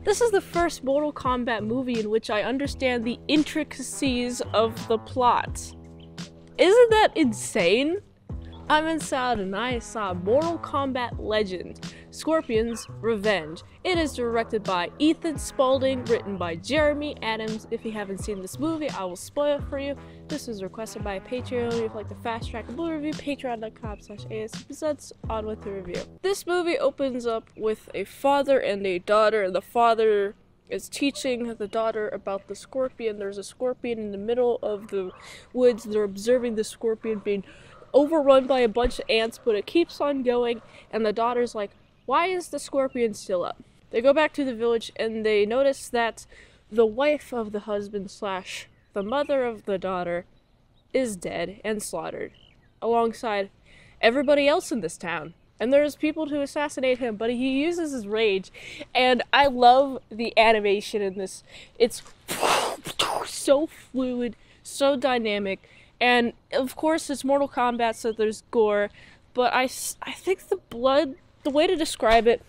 This is the first Mortal Kombat movie in which I understand the intricacies of the plot. Isn't that insane? I'm inside and I saw Mortal Kombat Legend, Scorpion's Revenge. It is directed by Ethan Spalding, written by Jeremy Adams. If you haven't seen this movie, I will spoil it for you. This was requested by a Patreon. If you'd like to fast track a movie review, patreon.com/ASEPresents. On with the review. This movie opens up with a father and a daughter, and the father is teaching the daughter about the scorpion. There's a scorpion in the middle of the woods. They're observing the scorpion being overrun by a bunch of ants, but it keeps on going, and the daughter's like, why is the scorpion still up? They go back to the village and they notice that the wife of the husband slash the mother of the daughter is dead and slaughtered alongside everybody else in this town. And there's people to assassinate him, but he uses his rage, and I love the animation in this. It's so fluid, so dynamic. And of course it's Mortal Kombat, so there's gore, but I think the blood, the way to describe it,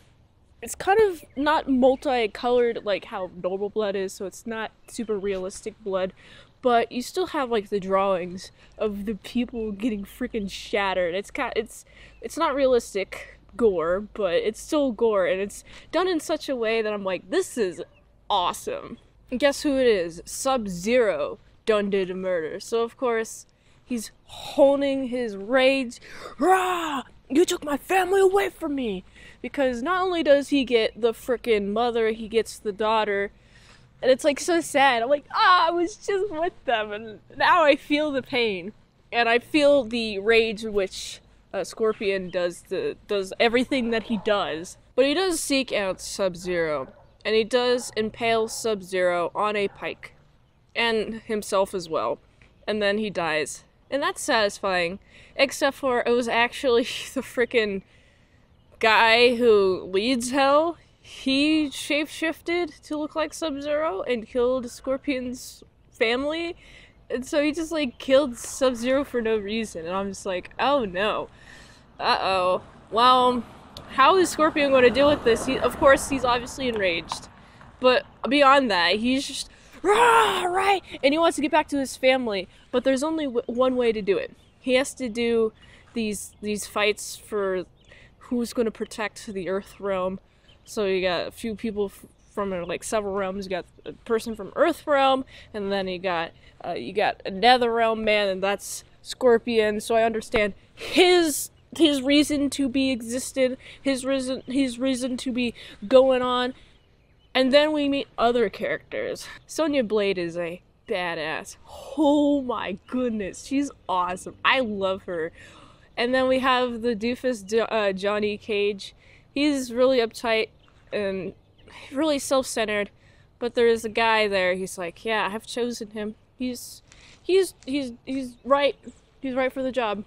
it's kind of not multicolored like how normal blood is, so it's not super realistic blood, but you still have like the drawings of the people getting freaking shattered. It's not realistic gore, but it's still gore, and it's done in such a way that I'm like, this is awesome. And guess who it is? Sub-Zero done did a murder. So of course he's honing his rage. Rah! You took my family away from me! Because not only does he get the frickin' mother, he gets the daughter. And it's like so sad. I'm like, I was just with them, and now I feel the pain. And I feel the rage which Scorpion does everything that he does. But he does seek out Sub-Zero, and he does impale Sub-Zero on a pike. And himself as well. And then he dies. And that's satisfying. Except for it was actually the frickin' guy who leads Hell. He shape-shifted to look like Sub-Zero and killed Scorpion's family. And so he just like killed Sub-Zero for no reason. And I'm just like, oh no. Uh-oh. Well, how is Scorpion going to deal with this? Of course, he's obviously enraged. But beyond that, he's just rah, right, and he wants to get back to his family, but there's only one way to do it. He has to do these fights for who's going to protect the Earth realm. So you got a few people from like several realms. You got a person from Earth realm, and then you got a Nether realm man, and that's Scorpion. So I understand his reason to be existed, his reason to be going on. And then we meet other characters. Sonya Blade is a badass. Oh my goodness, she's awesome. I love her. And then we have the doofus Johnny Cage. He's really uptight and really self-centered, but there is a guy there. He's like, yeah, I've chosen him. He's right. He's right for the job.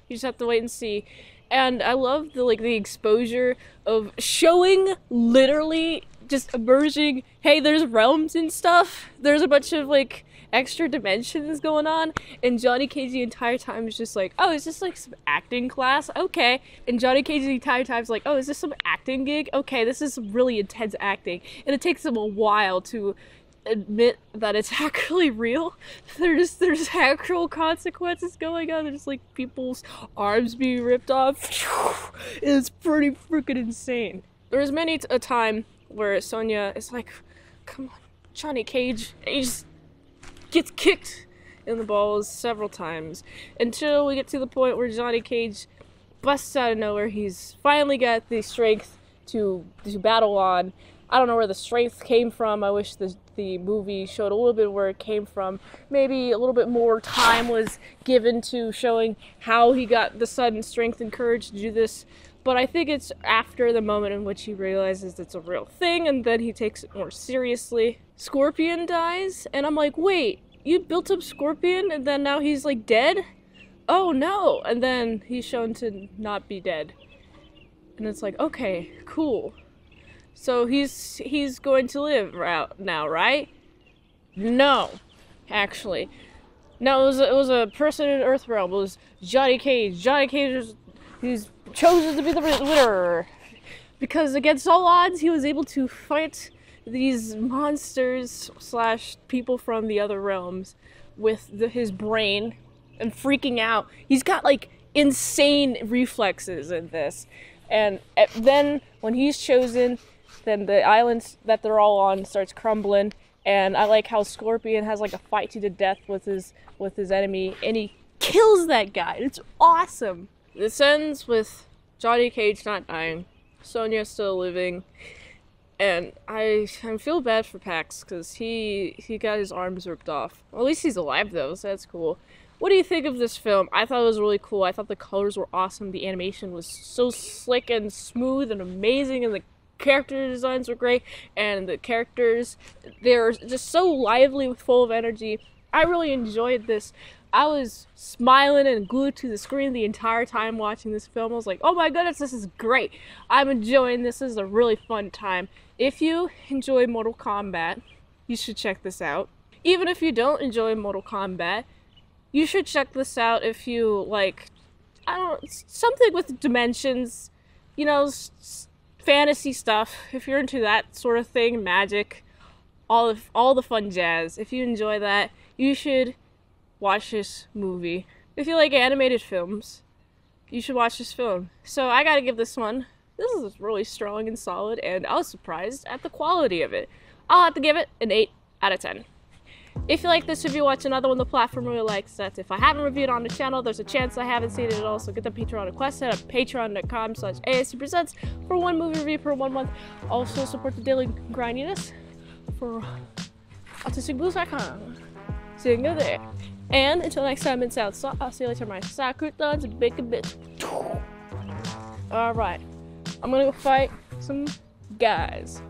You just have to wait and see. And I love the exposure of showing literally just emerging, hey, there's realms and stuff. There's a bunch of like extra dimensions going on, and Johnny Cage the entire time is just like, oh, is this like some acting class? Okay. And Johnny Cage the entire time is like, oh, is this some acting gig? Okay, this is some really intense acting. And it takes him a while to admit that it's actually real. There's actual consequences going on. There's like people's arms being ripped off. It's pretty freaking insane. There's many a time where Sonya is like, come on, Johnny Cage. And he just gets kicked in the balls several times until we get to the point where Johnny Cage busts out of nowhere. He's finally got the strength to battle on. I don't know where the strength came from. I wish the movie showed a little bit where it came from. Maybe a little bit more time was given to showing how he got the sudden strength and courage to do this. But I think it's after the moment in which he realizes it's a real thing, and then he takes it more seriously. Scorpion dies, and I'm like, wait, you built up Scorpion, and then now he's like dead? Oh no! And then he's shown to not be dead. And it's like, okay, cool. So he's going to live now, right? No, actually. No, it was a person in Earthrealm. It was Johnny Cage. Johnny Cage he's chosen to be the winner. Because against all odds, he was able to fight these monsters slash people from the other realms with his brain and freaking out. He's got like insane reflexes in this. And then when he's chosen, then the island that they're all on starts crumbling. And I like how Scorpion has like a fight to the death with his enemy, and he kills that guy. It's awesome. This ends with Johnny Cage not dying, Sonya still living, and I feel bad for Pax because he got his arms ripped off. Well, at least he's alive though, so that's cool. What do you think of this film? I thought it was really cool. I thought the colors were awesome. The animation was so slick and smooth and amazing, and the character designs were great, and the characters, they're just so lively with full of energy. I really enjoyed this. I was smiling and glued to the screen the entire time watching this film. I was like, oh my goodness, this is great. I'm enjoying this. This is a really fun time. If you enjoy Mortal Kombat, you should check this out. Even if you don't enjoy Mortal Kombat, you should check this out if you like, I don't know, something with dimensions, you know, fantasy stuff. If you're into that sort of thing, magic, all the fun jazz. If you enjoy that, you should watch this movie. If you like animated films, you should watch this film. So I gotta give this one. This is really strong and solid, and I was surprised at the quality of it. I'll have to give it an 8 out of 10. If you like this review, watch another one the platform really likes that. If I haven't reviewed on the channel, there's a chance I haven't seen it at all, so get the Patreon request at patreon.com/ASEPresents for one movie review per 1 month. Also support the daily grindiness for autisticblues.com. See you there. And until next time, in South, I'll see you later, my soccer thuds, big a bit. Alright, I'm gonna go fight some guys.